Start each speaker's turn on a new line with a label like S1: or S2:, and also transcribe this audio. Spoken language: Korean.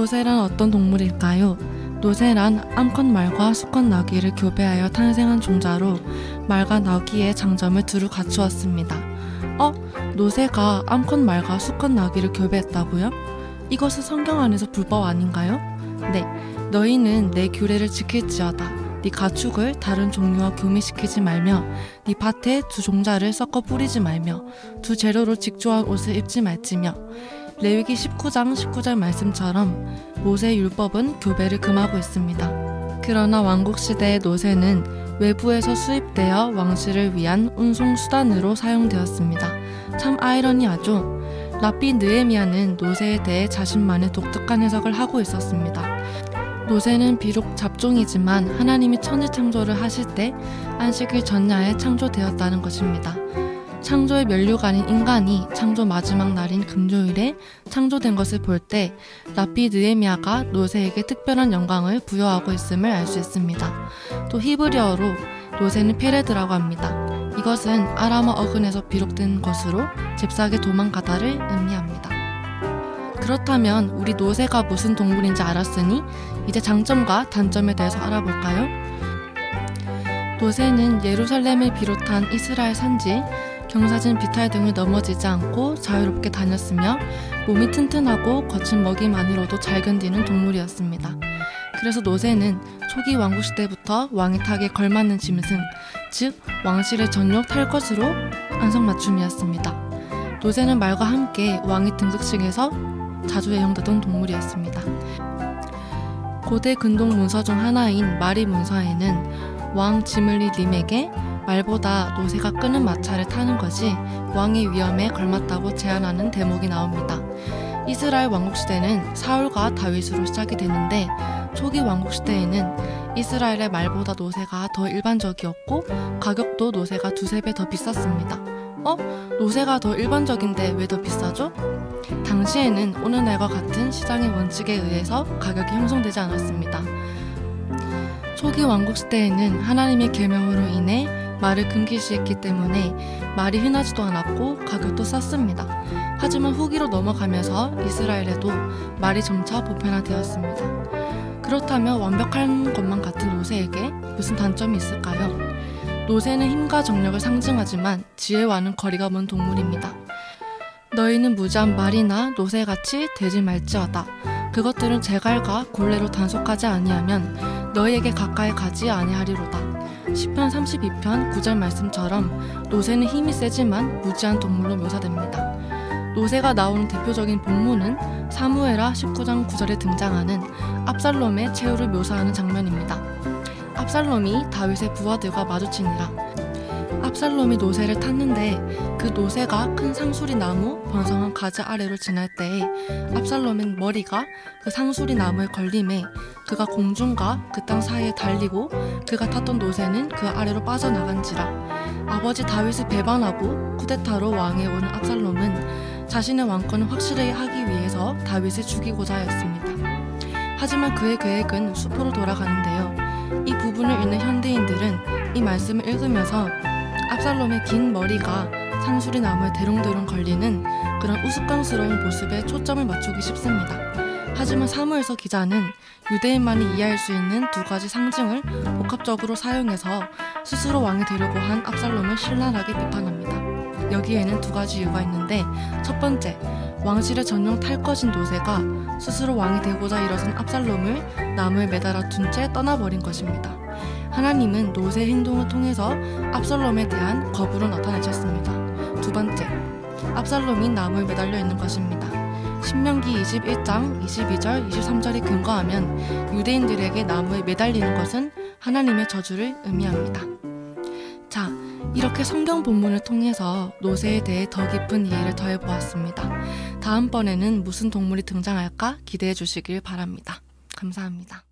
S1: 노새란 어떤 동물일까요? 노새란 암컷 말과 수컷 나귀를 교배하여 탄생한 종자로 말과 나귀의 장점을 두루 갖추었습니다. 노새가 암컷 말과 수컷 나귀를 교배했다고요? 이것은 성경 안에서 불법 아닌가요? 네, 너희는 내 규례를 지킬지어다. 네 가축을 다른 종류와 교미시키지 말며 네 밭에 두 종자를 섞어 뿌리지 말며 두 재료로 직조한 옷을 입지 말지며. 레위기 19장 19절 말씀처럼 모세의 율법은 교배를 금하고 있습니다. 그러나 왕국시대의 노새는 외부에서 수입되어 왕실을 위한 운송 수단으로 사용되었습니다. 참 아이러니하죠? 랍비 느헤미야는 노새에 대해 자신만의 독특한 해석을 하고 있었습니다. 노새는 비록 잡종이지만 하나님이 천지 창조를 하실 때 안식일 전야에 창조되었다는 것입니다. 창조의 면류가 아닌 인간이 창조 마지막 날인 금요일에 창조된 것을 볼 때 랍비 느헤미야가 노새에게 특별한 영광을 부여하고 있음을 알 수 있습니다. 또 히브리어로 노새는 페레드라고 합니다. 이것은 아람어 어근에서 비롯된 것으로 잽싸게 도망가다를 의미합니다. 그렇다면 우리 노새가 무슨 동물인지 알았으니 이제 장점과 단점에 대해서 알아볼까요? 노새는 예루살렘을 비롯한 이스라엘 산지, 경사진 비탈 등을 넘어지지 않고 자유롭게 다녔으며 몸이 튼튼하고 거친 먹이만으로도 잘 견디는 동물이었습니다. 그래서 노새는 초기 왕국시대부터 왕의 탁에 걸맞는 짐승, 즉 왕실의 전용 탈 것으로 안성맞춤이었습니다. 노새는 말과 함께 왕의 등극식에서 자주 애용되던 동물이었습니다. 고대 근동 문서 중 하나인 마리 문서에는 왕 지물리 림에게 말보다 노새가 끄는 마차를 타는 것이 왕의 위엄에 걸맞다고 제안하는 대목이 나옵니다. 이스라엘 왕국시대는 사울과 다윗으로 시작이 되는데 초기 왕국시대에는 이스라엘의 말보다 노새가 더 일반적이었고 가격도 노새가 두세 배 더 비쌌습니다. 노새가 더 일반적인데 왜 더 비싸죠? 당시에는 오늘날과 같은 시장의 원칙에 의해서 가격이 형성되지 않았습니다. 초기 왕국시대에는 하나님의 계명으로 인해 말을 금기시했기 때문에 말이 흔하지도 않았고 가격도 쌌습니다. 하지만 후기로 넘어가면서 이스라엘에도 말이 점차 보편화되었습니다. 그렇다면 완벽한 것만 같은 노새에게 무슨 단점이 있을까요? 노새는 힘과 정력을 상징하지만 지혜와는 거리가 먼 동물입니다. 너희는 무지한 말이나 노새같이 되지 말지어다. 그것들은 제갈과 굴레로 단속하지 아니하면 너희에게 가까이 가지 아니하리로다. 시편 32편 9절 말씀처럼 노새는 힘이 세지만 무지한 동물로 묘사됩니다. 노새가 나오는 대표적인 본문은 사무엘하 19장 9절에 등장하는 압살롬의 최후를 묘사하는 장면입니다. 압살롬이 다윗의 부하들과 마주치니라. 압살롬이 노새를 탔는데 그 노새가 큰 상수리 나무 번성한 가지 아래로 지날 때에 압살롬의 머리가 그 상수리 나무에 걸림에 그가 공중과 그 땅 사이에 달리고 그가 탔던 노새는 그 아래로 빠져나간지라. 아버지 다윗을 배반하고 쿠데타로 왕에 오른 압살롬은 자신의 왕권을 확실히 하기 위해서 다윗을 죽이고자 하였습니다. 하지만 그의 계획은 수포로 돌아가는데요. 이 부분을 읽는 현대인들은 이 말씀을 읽으면서 압살롬의 긴 머리가 상수리 나무에 대롱대롱 걸리는 그런 우스꽝스러운 모습에 초점을 맞추기 쉽습니다. 하지만 사무엘서 기자는 유대인만이 이해할 수 있는 두 가지 상징을 복합적으로 사용해서 스스로 왕이 되려고 한 압살롬을 신랄하게 비판합니다. 여기에는 두 가지 이유가 있는데, 첫 번째, 왕실의 전용 탈 것인 노새가 스스로 왕이 되고자 일어선 압살롬을 나무에 매달아 둔 채 떠나버린 것입니다. 하나님은 노새의 행동을 통해서 압살롬에 대한 거부를 나타내셨습니다. 두 번째, 압살롬이 나무에 매달려 있는 것입니다. 신명기 21장 22절 23절이 근거하면 유대인들에게 나무에 매달리는 것은 하나님의 저주를 의미합니다. 자, 이렇게 성경 본문을 통해서 노새에 대해 더 깊은 이해를 더해보았습니다. 다음번에는 무슨 동물이 등장할까 기대해 주시길 바랍니다. 감사합니다.